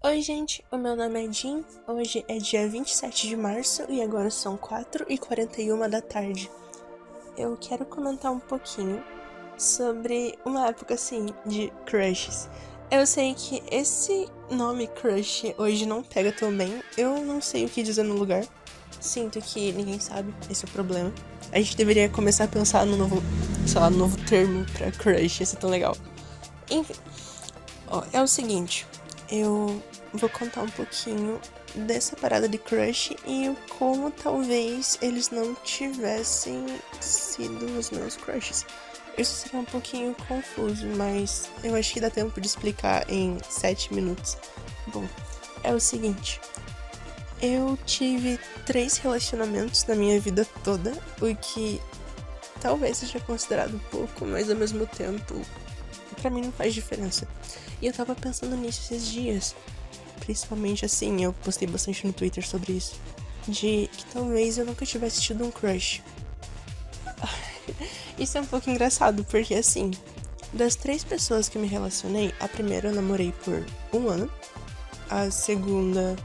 Oi, gente, o meu nome é Jean. Hoje é dia 27 de março e agora são 4h41 da tarde. Eu quero comentar um pouquinho sobre uma época assim de crushes. Eu sei que esse nome crush hoje não pega tão bem, eu não sei o que dizer no lugar. Sinto que ninguém sabe, esse é o problema. A gente deveria começar a pensar no novo, sei lá, novo termo pra crush, ia ser tão legal. Enfim, ó, é o seguinte, eu vou contar um pouquinho dessa parada de crush e como talvez eles não tivessem sido os meus crushes. Isso seria um pouquinho confuso, mas eu acho que dá tempo de explicar em 7 minutos. Bom, é o seguinte. Eu tive 3 relacionamentos na minha vida toda, o que talvez seja considerado pouco, mas ao mesmo tempo, pra mim não faz diferença. E eu tava pensando nisso esses dias. Principalmente assim, eu postei bastante no Twitter sobre isso. De que talvez eu nunca tivesse tido um crush. Isso é um pouco engraçado, porque assim, das 3 pessoas que me relacionei, a primeira eu namorei por 1 ano. A segunda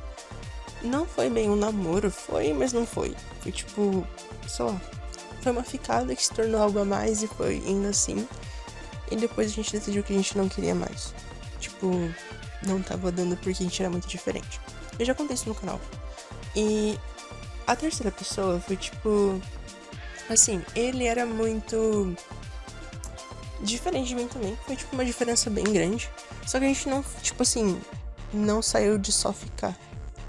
não foi bem um namoro, foi, mas não foi. Foi tipo, sei lá, foi uma ficada que se tornou algo a mais e foi indo assim. E depois a gente decidiu que a gente não queria mais. Tipo, não tava dando porque a gente era muito diferente. Eu já contei isso no canal. E a terceira pessoa foi tipo. Assim, ele era muito diferente de mim também. Foi tipo uma diferença bem grande. Só que a gente não, tipo assim, não saiu de só ficar.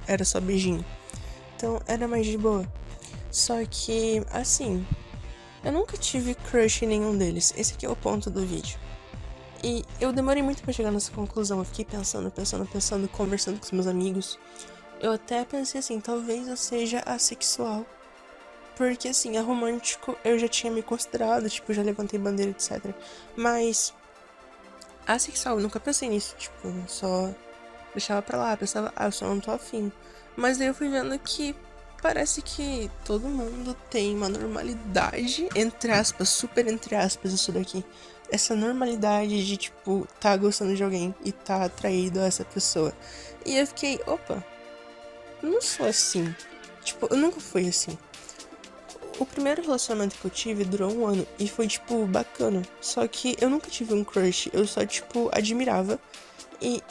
Era só beijinho. Então era mais de boa. Só que, assim, eu nunca tive crush em nenhum deles. Esse aqui é o ponto do vídeo. E eu demorei muito pra chegar nessa conclusão. Eu fiquei pensando, conversando com os meus amigos. Eu até pensei assim, talvez eu seja assexual. Porque assim, a romântico eu já tinha me considerado, tipo, já levantei bandeira, etc. Mas assexual, eu nunca pensei nisso, tipo, só deixava pra lá, pensava, eu só não tô afim. Mas daí eu fui vendo que parece que todo mundo tem uma normalidade, entre aspas, super entre aspas, isso daqui. Essa normalidade de, tipo, tá gostando de alguém e tá atraído a essa pessoa. E eu fiquei, opa, eu não sou assim. Tipo, eu nunca fui assim. O primeiro relacionamento que eu tive durou 1 ano e foi, tipo, bacana. Só que eu nunca tive um crush, eu só, tipo, admirava. E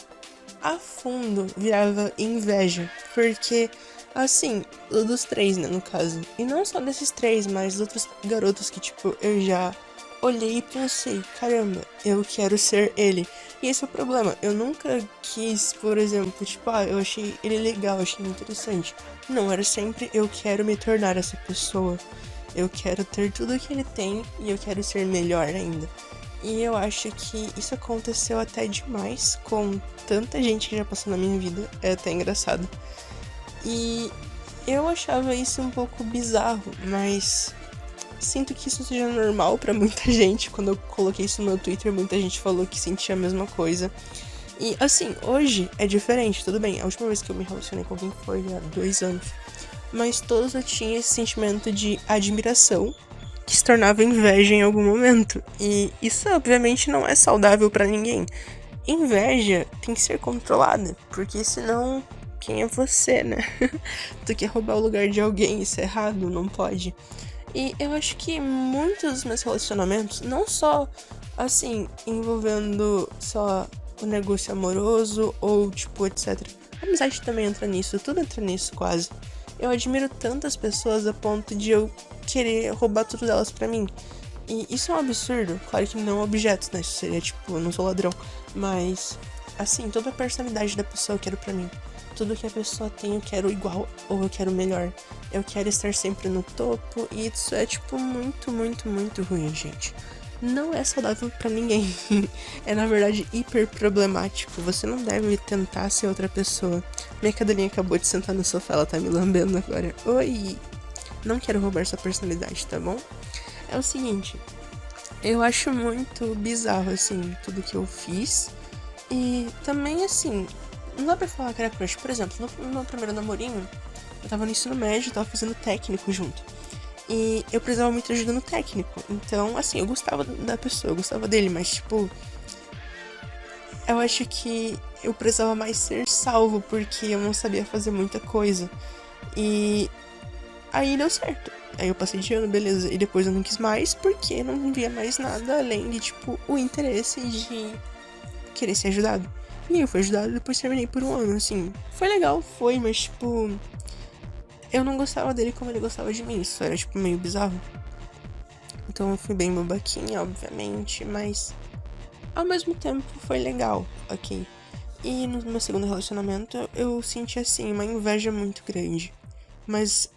a fundo virava inveja. Porque, assim, dos 3, né, no caso. E não só desses 3, mas dos outros garotos que, tipo, eu já olhei e pensei, caramba, eu quero ser ele. E esse é o problema, eu nunca quis, por exemplo, tipo, eu achei ele legal, achei interessante. Não, era sempre eu quero me tornar essa pessoa. Eu quero ter tudo o que ele tem e eu quero ser melhor ainda. E eu acho que isso aconteceu até demais com tanta gente que já passou na minha vida. É até engraçado. E eu achava isso um pouco bizarro, mas sinto que isso seja normal pra muita gente. Quando eu coloquei isso no meu Twitter, muita gente falou que sentia a mesma coisa. E assim, hoje é diferente, tudo bem. A última vez que eu me relacionei com alguém foi há 2 anos. Mas todos eu tinha esse sentimento de admiração que se tornava inveja em algum momento. E isso obviamente não é saudável pra ninguém. Inveja tem que ser controlada, porque senão quem é você, né? Tu quer roubar o lugar de alguém, isso é errado, não pode. E eu acho que muitos dos meus relacionamentos, não só assim, envolvendo só o negócio amoroso ou tipo, etc. A amizade também entra nisso, tudo entra nisso quase. Eu admiro tantas pessoas a ponto de eu querer roubar tudo delas pra mim. E isso é um absurdo. Claro que não objetos, né? Isso seria tipo, eu não sou ladrão. Mas, assim, toda a personalidade da pessoa eu quero pra mim. Tudo que a pessoa tem eu quero igual ou eu quero melhor. Eu quero estar sempre no topo. E isso é, tipo, muito, muito, muito ruim, gente. Não é saudável pra ninguém. É, na verdade, hiper problemático. Você não deve tentar ser outra pessoa. Minha cadelinha acabou de sentar no sofá, ela tá me lambendo agora. Oi! Não quero roubar sua personalidade, tá bom? É o seguinte, eu acho muito bizarro, assim, tudo que eu fiz. E também, assim, não dá pra falar que era crush. Por exemplo, no meu primeiro namorinho, eu tava no ensino médio, tava fazendo técnico junto. E eu precisava muito de ajuda no técnico. Então, assim, eu gostava da pessoa, eu gostava dele, mas, tipo, eu acho que eu precisava mais ser salvo, porque eu não sabia fazer muita coisa. E aí deu certo. Aí eu passei de ano, beleza. E depois eu não quis mais, porque não via mais nada além de, tipo, o interesse de querer ser ajudado. E aí eu fui ajudado e depois terminei por um ano, assim. Foi legal, foi, mas, tipo, eu não gostava dele como ele gostava de mim. Isso era, tipo, meio bizarro. Então eu fui bem babaquinha, obviamente, mas ao mesmo tempo foi legal, ok? E no meu segundo relacionamento eu senti, assim, uma inveja muito grande. Mas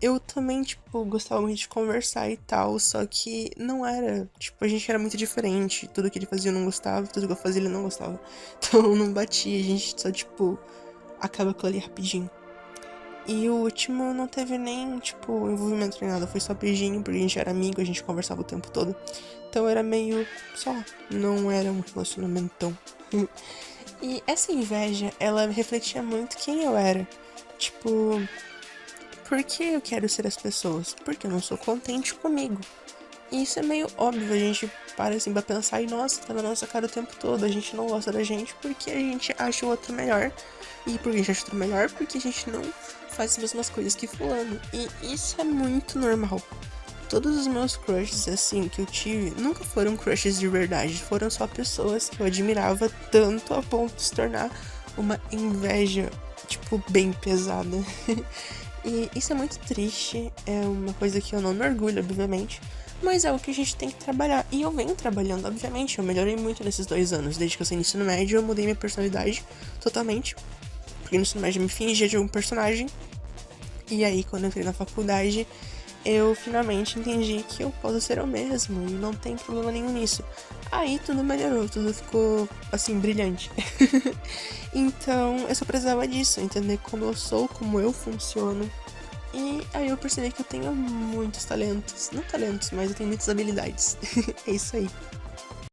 eu também, tipo, gostava muito de conversar e tal, só que não era, tipo, a gente era muito diferente. Tudo que ele fazia eu não gostava, tudo que eu fazia ele não gostava. Então não batia, a gente só, tipo, acaba aquilo ali rapidinho. E o último não teve nem, tipo, envolvimento nem nada, foi só beijinho, porque a gente era amigo, a gente conversava o tempo todo. Então era meio só, não era um relacionamentão. E essa inveja, ela refletia muito quem eu era. Tipo, por que eu quero ser as pessoas? Porque eu não sou contente comigo. E isso é meio óbvio, a gente para assim pra pensar e nossa, tá na nossa cara o tempo todo. A gente não gosta da gente porque a gente acha o outro melhor. E por que a gente acha o outro melhor? Porque a gente não faz as mesmas coisas que fulano. E isso é muito normal. Todos os meus crushes, assim, que eu tive, nunca foram crushes de verdade. Foram só pessoas que eu admirava tanto a ponto de se tornar uma inveja, tipo, bem pesada. E isso é muito triste, é uma coisa que eu não me orgulho, obviamente, mas é o que a gente tem que trabalhar. E eu venho trabalhando, obviamente, eu melhorei muito nesses 2 anos. Desde que eu saí no ensino médio, eu mudei minha personalidade totalmente. Porque no ensino médio eu me fingia de um personagem. E aí, quando eu entrei na faculdade, eu finalmente entendi que eu posso ser eu mesmo e não tem problema nenhum nisso. Aí tudo melhorou, tudo ficou, assim, brilhante. Então, eu só precisava disso, entender como eu sou, como eu funciono. E aí eu percebi que eu tenho muitos talentos. Não talentos, mas eu tenho muitas habilidades. É isso aí.